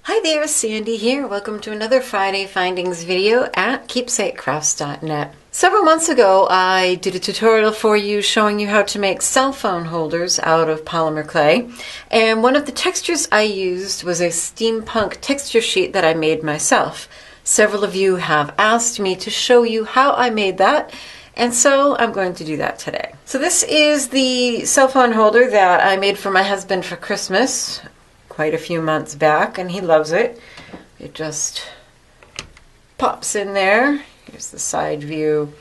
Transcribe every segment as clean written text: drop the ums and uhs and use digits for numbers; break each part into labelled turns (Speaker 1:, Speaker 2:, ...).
Speaker 1: Hi there, Sandy here. Welcome to another Friday Findings video at keepsakecrafts.net. Several months ago, I did a tutorial for you showing you how to make cell phone holders out of polymer clay. And one of the textures I used was a steampunk texture sheet that I made myself. Several of you have asked me to show you how I made that, and so I'm going to do that today. So this is the cell phone holder that I made for my husband for Christmas quite a few months back, and he loves it. It just pops in there. Here's the side view.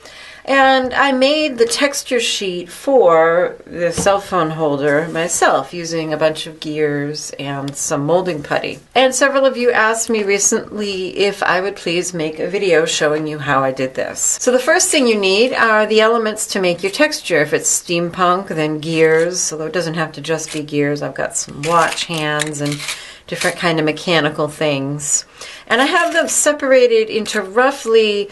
Speaker 1: And I made the texture sheet for the cell phone holder myself using a bunch of gears and some molding putty. And several of you asked me recently if I would please make a video showing you how I did this. So the first thing you need are the elements to make your texture. If it's steampunk, then gears, although it doesn't have to just be gears. I've got some watch hands and different kind of mechanical things. And I have them separated into roughly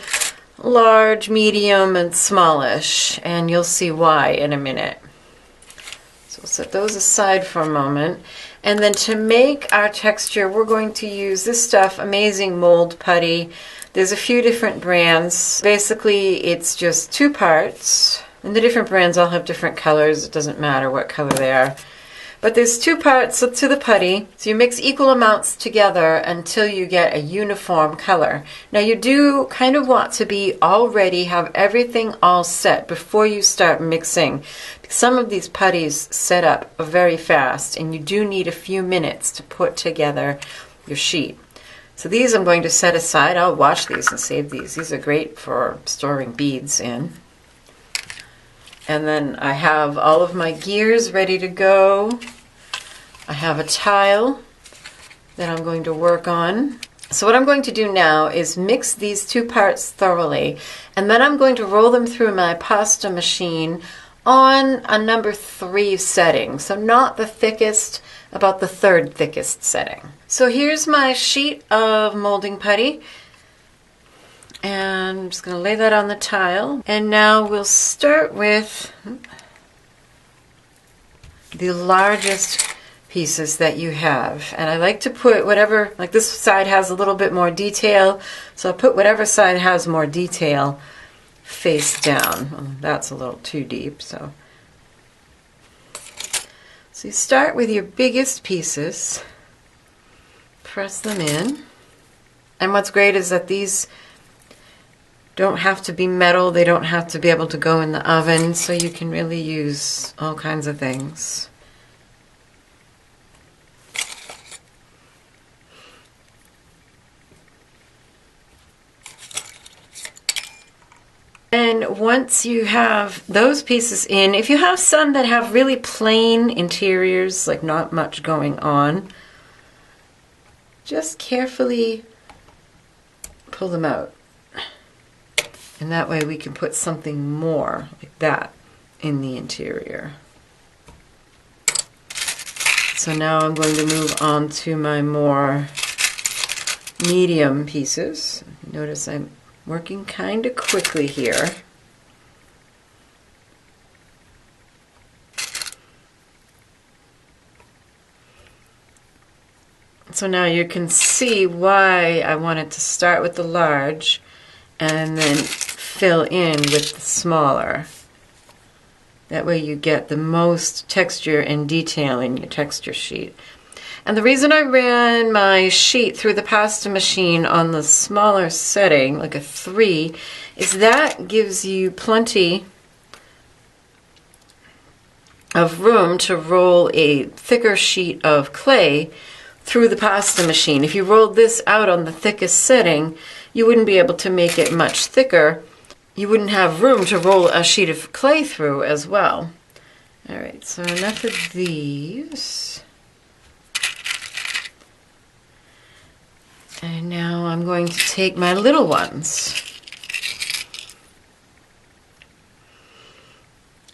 Speaker 1: large, medium, and smallish, and you'll see why in a minute. So we'll set those aside for a moment. And then to make our texture, we're going to use this stuff, Amazing Mold Putty. There's a few different brands. Basically, it's just 2 parts, and the different brands all have different colors. It doesn't matter what color they are. But there's 2 parts to the putty, so you mix equal amounts together until you get a uniform color. Now you do kind of want to be all ready, have everything all set before you start mixing. Some of these putties set up very fast, and you do need a few minutes to put together your sheet. So these I'm going to set aside. I'll wash these and save these. These are great for storing beads in. And then I have all of my gears ready to go. I have a tile that I'm going to work on. So what I'm going to do now is mix these 2 parts thoroughly, and then I'm going to roll them through my pasta machine on a number 3 setting. So not the thickest, about the 3rd thickest setting. So here's my sheet of molding putty. And I'm just going to lay that on the tile. And now we'll start with the largest pieces that you have. And I like to put whatever, like this side has a little bit more detail, so I'll put whatever side has more detail face down. Well, that's a little too deep, so you start with your biggest pieces, press them in. And what's great is that these don't have to be metal, they don't have to be able to go in the oven, so you can really use all kinds of things. And once you have those pieces in, if you have some that have really plain interiors, like not much going on, just carefully pull them out. And that way we can put something more like that in the interior. So now I'm going to move on to my more medium pieces. Notice I'm working kind of quickly here. So now you can see why I wanted to start with the large and then fill in with the smaller. That way you get the most texture and detail in your texture sheet. And the reason I ran my sheet through the pasta machine on the smaller setting, like a 3, is that gives you plenty of room to roll a thicker sheet of clay through the pasta machine. If you rolled this out on the thickest setting, you wouldn't be able to make it much thicker. You wouldn't have room to roll a sheet of clay through as well. Alright, so enough of these. And now I'm going to take my little ones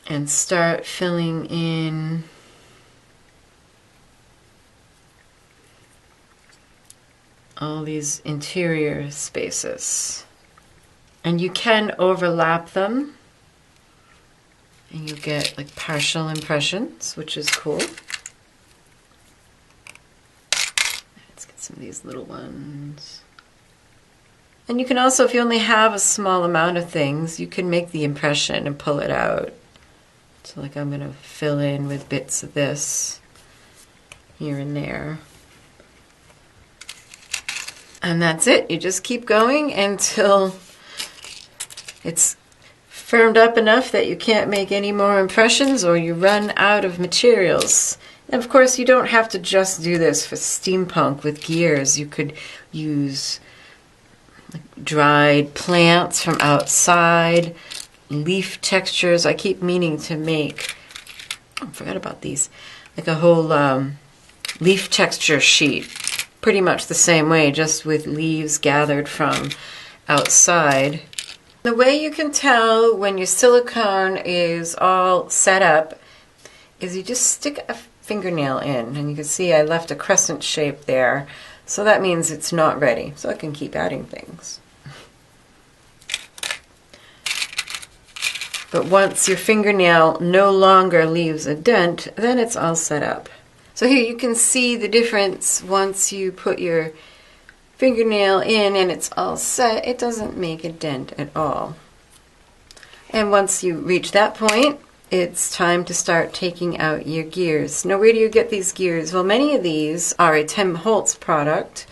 Speaker 1: and start filling in all these interior spaces. And you can overlap them and you get like partial impressions, which is cool. Let's get some of these little ones. And you can also, if you only have a small amount of things, you can make the impression and pull it out. So like I'm going to fill in with bits of this here and there. And that's it. You just keep going until it's firmed up enough that you can't make any more impressions or you run out of materials. And of course, you don't have to just do this for steampunk with gears. You could use dried plants from outside, leaf textures. I keep meaning to make, I forgot about these, like a whole leaf texture sheet. Pretty much the same way, just with leaves gathered from outside. The way you can tell when your silicone is all set up is you just stick a fingernail in, and you can see I left a crescent shape there, so that means it's not ready. So I can keep adding things. But once your fingernail no longer leaves a dent, then it's all set up. So here you can see the difference once you put your fingernail in and it's all set. It doesn't make a dent at all. And once you reach that point, it's time to start taking out your gears. Now, where do you get these gears? Well, many of these are a Tim Holtz product,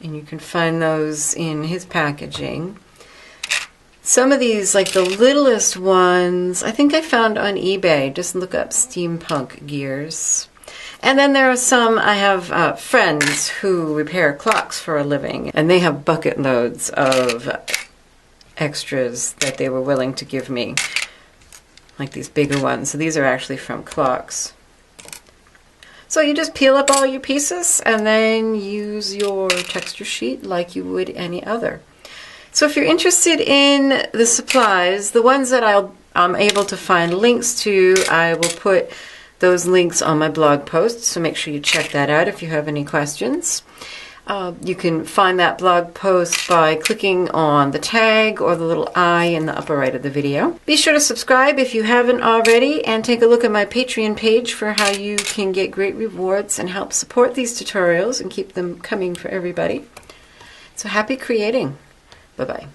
Speaker 1: and you can find those in his packaging. Some of these, like the littlest ones, I think I found on eBay. Just look up Steampunk gears. And then there are some, I have friends who repair clocks for a living, and they have bucket loads of extras that they were willing to give me, like these bigger ones. So these are actually from clocks. So you just peel up all your pieces and then use your texture sheet like you would any other. So if you're interested in the supplies, the ones that I'm able to find links to, I will put those links on my blog post, so make sure you check that out if you have any questions. You can find that blog post by clicking on the tag or the little eye in the upper right of the video. Be sure to subscribe if you haven't already, and take a look at my Patreon page for how you can get great rewards and help support these tutorials and keep them coming for everybody. So happy creating! Bye-bye.